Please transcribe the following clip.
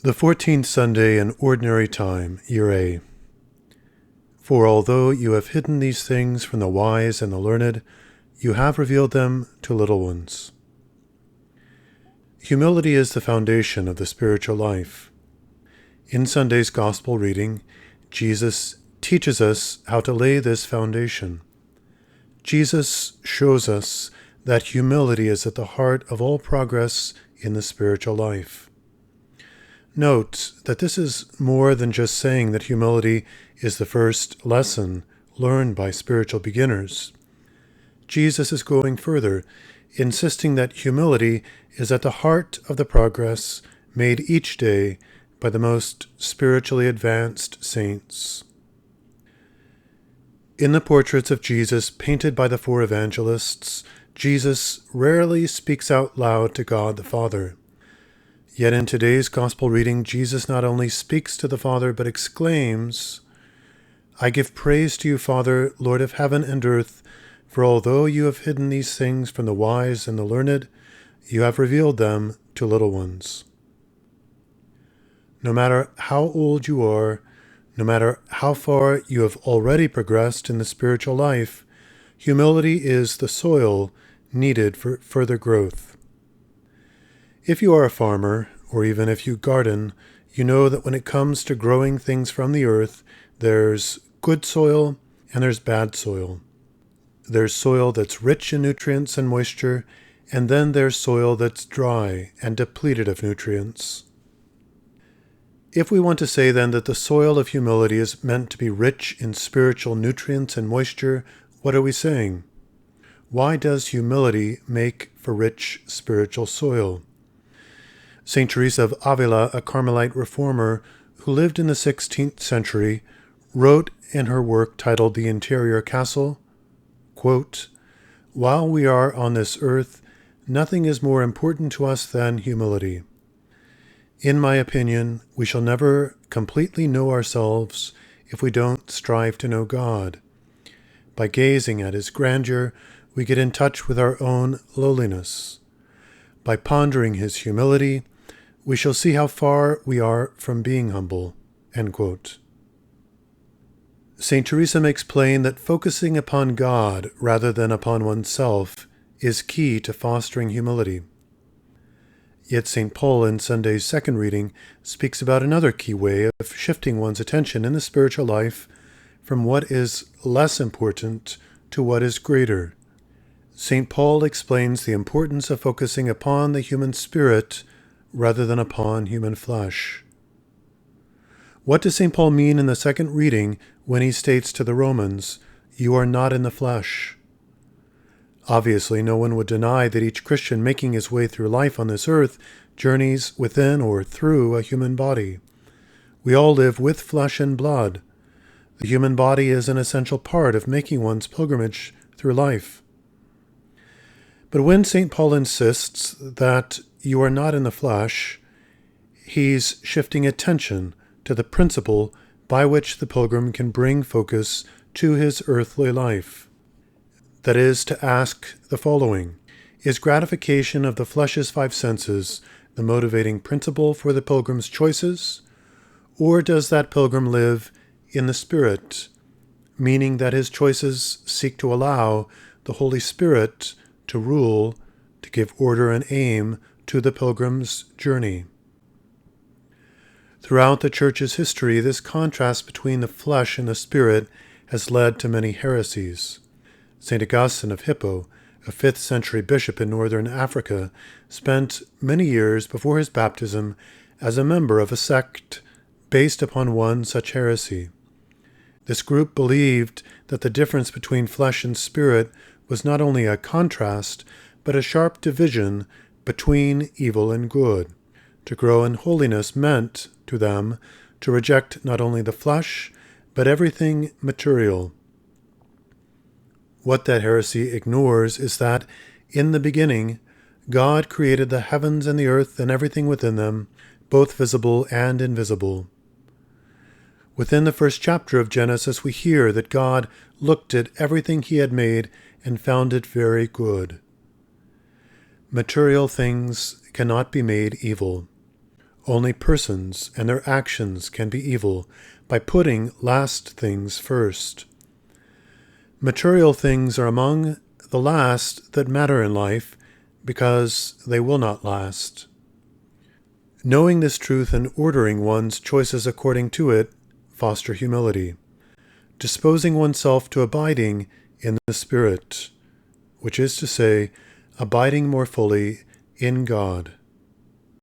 The 14th Sunday in Ordinary Time, Year A. For although you have hidden these things from the wise and the learned, you have revealed them to little ones. Humility is the foundation of the spiritual life. In Sunday's Gospel reading, Jesus teaches us how to lay this foundation. Jesus shows us that humility is at the heart of all progress in the spiritual life. Note that this is more than just saying that humility is the first lesson learned by spiritual beginners. Jesus is going further, insisting that humility is at the heart of the progress made each day by the most spiritually advanced saints. In the portraits of Jesus painted by the four evangelists, Jesus rarely speaks out loud to God the Father. Yet in today's Gospel reading, Jesus not only speaks to the Father, but exclaims, "I give praise to you, Father, Lord of heaven and earth, for although you have hidden these things from the wise and the learned, you have revealed them to little ones." No matter how old you are, no matter how far you have already progressed in the spiritual life, humility is the soil needed for further growth. If you are a farmer, or even if you garden, you know that when it comes to growing things from the earth, there's good soil and there's bad soil. There's soil that's rich in nutrients and moisture, and then there's soil that's dry and depleted of nutrients. If we want to say then that the soil of humility is meant to be rich in spiritual nutrients and moisture, what are we saying? Why does humility make for rich spiritual soil? St. Teresa of Avila, a Carmelite reformer who lived in the 16th century, wrote in her work titled The Interior Castle, quote, "While we are on this earth, nothing is more important to us than humility. In my opinion, we shall never completely know ourselves if we don't strive to know God. By gazing at His grandeur, we get in touch with our own lowliness. By pondering His humility, we shall see how far we are from being humble." End quote. St. Teresa makes plain that focusing upon God rather than upon oneself is key to fostering humility. Yet St. Paul in Sunday's second reading speaks about another key way of shifting one's attention in the spiritual life from what is less important to what is greater. St. Paul explains the importance of focusing upon the human spirit rather than upon human flesh. What does St. Paul mean in the second reading when he states to the Romans, "You are not in the flesh"? Obviously, no one would deny that each Christian making his way through life on this earth journeys within or through a human body. We all live with flesh and blood. The human body is an essential part of making one's pilgrimage through life. But when St. Paul insists that you are not in the flesh, he's shifting attention to the principle by which the pilgrim can bring focus to his earthly life. That is, to ask the following: is gratification of the flesh's five senses the motivating principle for the pilgrim's choices, or does that pilgrim live in the Spirit, meaning that his choices seek to allow the Holy Spirit to rule, to give order and aim to the pilgrim's journey? Throughout the Church's history, this contrast between the flesh and the spirit has led to many heresies. St. Augustine of Hippo, a 5th century bishop in northern Africa, spent many years before his baptism as a member of a sect based upon one such heresy. This group believed that the difference between flesh and spirit was not only a contrast, but a sharp division between evil and good. To grow in holiness meant, to them, to reject not only the flesh, but everything material. What that heresy ignores is that, in the beginning, God created the heavens and the earth and everything within them, both visible and invisible. Within the first chapter of Genesis, we hear that God looked at everything He had made and found it very good. Material things cannot be made evil. Only persons and their actions can be evil by putting last things first. Material things are among the last that matter in life because they will not last. Knowing this truth and ordering one's choices according to it foster humility, disposing oneself to abiding in the Spirit, which is to say, abiding more fully in God.